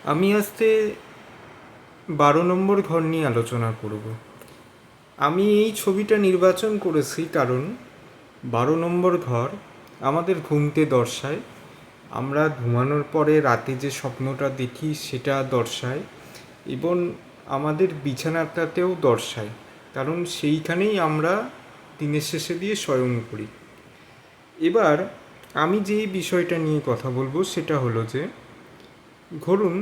আমি আজকে 12 নম্বর ঘর নিয়ে আলোচনা করব। আমি এই ছবিটা নির্বাচন করেছি কারণ 12 নম্বর ঘর আমাদের ঘুমতে দর্শায়। আমরা ঘুমানোর পরে রাতে যে স্বপ্নটা দেখি সেটা দর্শায় এবং আমাদের বিছানাটাতেও দর্শায়, কারণ সেইখানেই আমরা দিনের শেষে দিয়ে শয়ন করি। এবার আমি যে বিষয়টা নিয়ে কথা বলবো সেটা হলো যে, ধরুন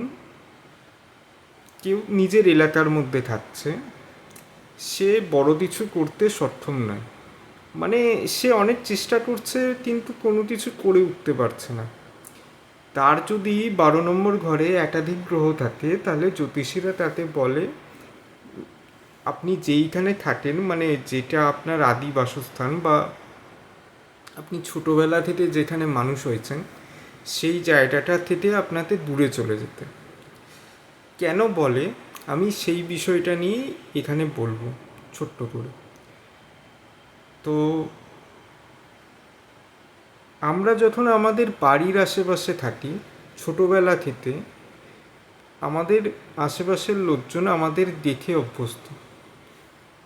কেউ নিজের এলাকার মধ্যে থাকছে, সে বড় কিছু করতে সক্ষম নয়, মানে সে অনেক চেষ্টা করছে কিন্তু কোনো কিছু করে উঠতে পারছে না। তার যদি 12 নম্বর ঘরে একাধিক গ্রহ থাকে তাহলে জ্যোতিষীরা তাতে বলে, আপনি যেইখানে থাকেন, মানে যেটা আপনার আদি বাসস্থান বা আপনি ছোটোবেলা থেকে যেখানে মানুষ হয়েছেন সেই জায়গাটা থেকে আপনাকে দূরে চলে যেতে। কেন বলে, আমি সেই বিষয়টা নিয়ে এখানে বলবো ছোট্ট করে। তো আমরা যখন আমাদের বাড়ির আশেপাশে থাকি, ছোটোবেলা থেকে আমাদের আশেপাশের লোকজন আমাদের দেখে অভ্যস্ত।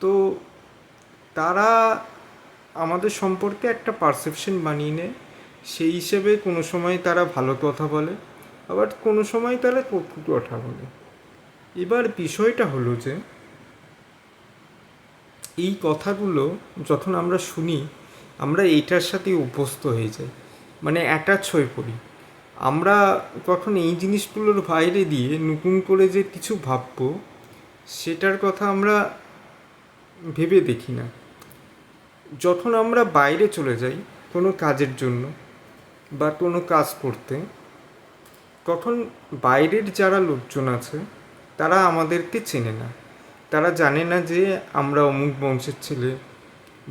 তো তারা আমাদের সম্পর্কে একটা পারসেপশন বানিয়ে নেয়। সেই হিসেবে কোনো সময় তারা ভালো কথা বলে, আবার কোনো সময় তারা কটু কথা বলে। এবার বিষয়টা হলো যে, এই কথাগুলো যখন আমরা শুনি আমরা এইটার সাথে অভ্যস্ত হয়ে যাই, মানে অ্যাটাচ হয়ে পড়ি। আমরা কখন এই জিনিসগুলোর বাইরে দিয়ে নতুন করে যে কিছু ভাববো সেটার কথা আমরা ভেবে দেখি না। যখন আমরা বাইরে চলে যাই কোনো কাজের জন্য বা কোনো কাজ করতে, তখন বাইরের যারা লোকজন আছে তারা আমাদেরকে চেনে না। তারা জানে না যে আমরা অমুক বংশের ছেলে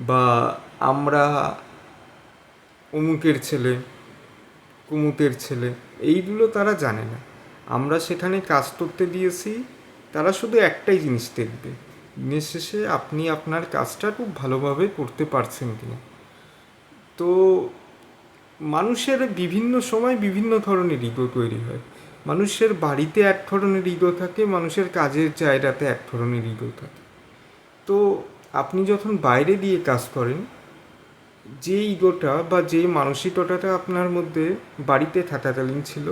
বা আমরা অমুকের ছেলে, কুমুতের ছেলে, এইগুলো তারা জানে না। আমরা সেখানে কাজ করতে দিয়েছি, তারা শুধু একটাই জিনিস দেখবে, দিনের শেষে আপনি আপনার কাজটা খুব ভালোভাবে করতে পারছেন কিনা। তো মানুষের বিভিন্ন সময় বিভিন্ন ধরনের ইগো তৈরি হয়। মানুষের বাড়িতে এক ধরনের ইগো থাকে, মানুষের কাজের জায়গাতে এক ধরনের ইগো থাকে। তো আপনি যখন বাইরে দিয়ে কাজ করেন, যে ইগোটা বা যে মানসিকতাটা আপনার মধ্যে বাড়িতে থাকাকালীন ছিল,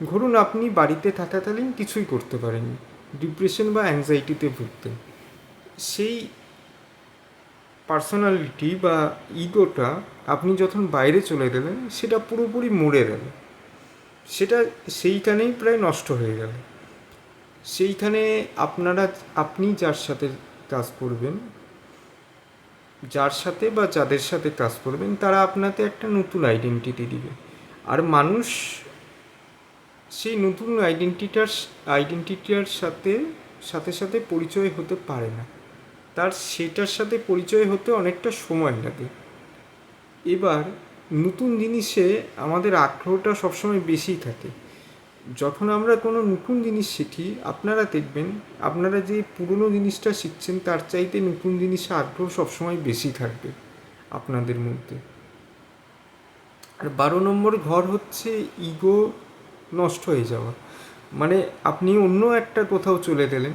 ধরুন আপনি বাড়িতে থাকাকালীন কিছুই করতে পারেননি, ডিপ্রেশন বা অ্যাংজাইটিতে ভুগতেন, সেই পার্সোনালিটি বা ইগোটা আপনি যখন বাইরে চলে গেলেন সেটা পুরোপুরি মরে গেল, সেটা সেইখানেই প্রায় নষ্ট হয়ে গেল। সেইখানে আপনি যার সাথে কাজ করবেন, যার সাথে বা যাদের সাথে কাজ করবেন, তারা আপনাকে একটা নতুন আইডেন্টিটি দিবে। আর মানুষ সেই নতুন আইডেন্টিটার সাথে সাথে সাথে পরিচয় হতে পারে না, তার সেটার সাথে পরিচয় হতে অনেকটা সময় লাগে। এবার নতুন জিনিসে আমাদের আগ্রহটা সবসময় বেশি থাকে। যখন আমরা কোনো নতুন জিনিস শিখি, আপনারা দেখবেন আপনারা যে পুরনো জিনিসটা শিখছেন তার চাইতে নতুন জিনিসে আগ্রহ সবসময় বেশি থাকবে আপনাদের মধ্যে। আর 12 নম্বর ঘর হচ্ছে ইগো নষ্ট হয়ে যাওয়া, মানে আপনি অন্য একটা কোথাও চলে গেলেন,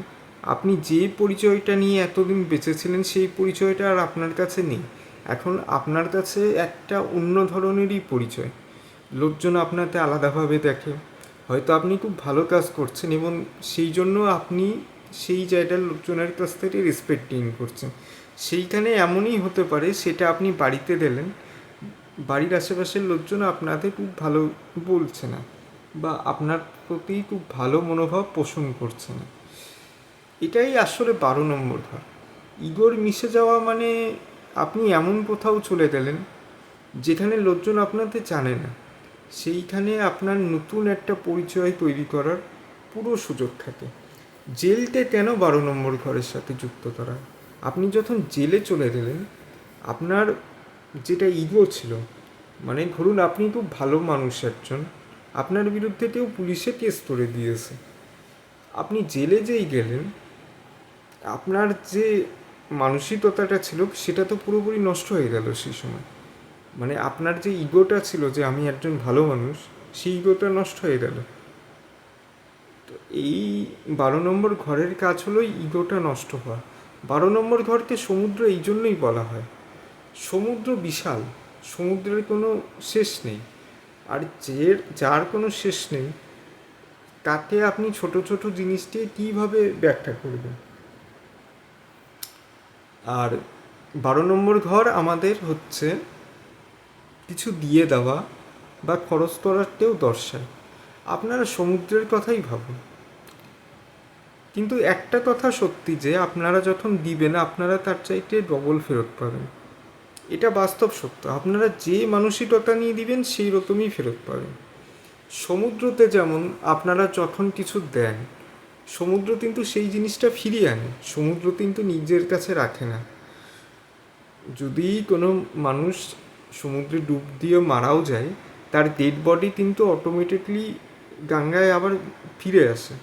আপনি যে পরিচয়টা নিয়ে এতদিন বেঁচেছিলেন সেই পরিচয়টা আর আপনার কাছে নেই। এখন আপনার কাছে একটা অন্য ধরনেরই পরিচয়, লোকজন আপনাকে আলাদাভাবে দেখে। হয়তো আপনি খুব ভালো কাজ করছেন এবং সেই জন্য আপনি সেই জায়গার লোকজনের কাছ থেকে রেসপেক্ট গেইন করছেন। সেইখানে এমনই হতে পারে সেটা আপনি বাড়িতে দিলেন, বাড়ির আশেপাশের লোকজন আপনাকে খুব ভালো বলছে না বা আপনার প্রতি খুব ভালো মনোভাব পোষণ করছে না। এটাই আসলে 12 নম্বর ঘর। ইগোর মিশে যাওয়া মানে আপনি এমন কোথাও চলে গেলেন যেখানে লোকজন আপনাকে জানে না, সেইখানে আপনার নতুন একটা পরিচয় তৈরি করার পুরো সুযোগ থাকে। জেলটা কেন 12 নম্বর ঘরের সাথে যুক্ত করা? আপনি যখন জেলে চলে গেলেন, আপনার যেটা ইগো ছিল, মানে ধরুন আপনি খুব ভালো মানুষ একজন, আপনার বিরুদ্ধে কেউ পুলিশে কেস করে দিয়েছে, আপনি জেলে যেই গেলেন, আপনার যে মানসিকতাটা ছিল সেটা তো পুরোপুরি নষ্ট হয়ে গেল সেই সময়। মানে আপনার যে ইগোটা ছিল যে আমি একজন ভালো মানুষ, সেই ইগোটা নষ্ট হয়ে গেল। এই 12 নম্বর ঘরের কাজ হলো ইগোটা নষ্ট হওয়া। 12 নম্বর ঘরকে সমুদ্র এই জন্যই বলা হয়। সমুদ্র বিশাল, সমুদ্রের কোনো শেষ নেই। আর যার কোনো শেষ নেই তাকে আপনি ছোট ছোট জিনিসটি কীভাবে ব্যাখ্যা করবেন? আর 12 নম্বর ঘর আমাদের হচ্ছে কিছু দিয়ে দেওয়া বা খরচ করারকেও দর্শায়। আপনারা সমুদ্রের কথাই ভাবুন, কিন্তু একটা কথা সত্যি যে আপনারা যখন দিবেন আপনারা তার চাইতে ডবল ফেরত পাবেন। এটা বাস্তব সত্য। আপনারা যে মানসিকতা নিয়ে দিবেন সেই রকমই ফেরত পাবেন। সমুদ্রতে যেমন আপনারা যখন কিছু দেন, সমুদ্র কিন্তু সেই জিনিসটা ফিরিয়ে আনে, সমুদ্র কিন্তু নিজের কাছে রাখে না। যদি কোনো মানুষ সমুদ্রে ডুব দিয়ে মারাও যায়, তার ডেড বডি কিন্তু অটোমেটিকলি গঙ্গায় আবার ফিরে আসে।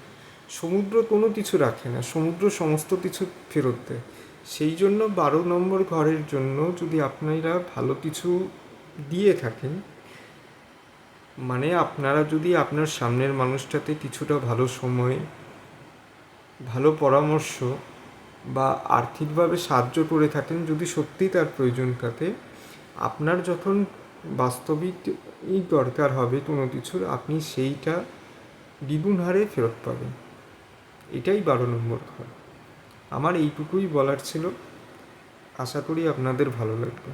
সমুদ্র কোনো কিছু রাখে না, সমুদ্র সমস্ত কিছু ফেরত দেয়। সেই জন্য 12 নম্বর ঘরের জন্য যদি আপনারা ভালো কিছু দিয়ে থাকেন, মানে আপনারা যদি আপনার সামনের মানুষটাতে কিছুটা ভালো সময়, ভালো পরামর্শ বা আর্থিকভাবে সাহায্য করে থাকেন, যদি সত্যিই তার প্রয়োজন থাকে, আপনার যখন বাস্তবিকই দরকার হবে কোনো কিছুর, আপনি সেইটা দ্বিগুণ হারে ফেরত পাবেন। এটাই 12 নম্বর ঘর। আমার এইটুকুই বলার ছিল। আশা করি আপনাদের ভালো লাগবে।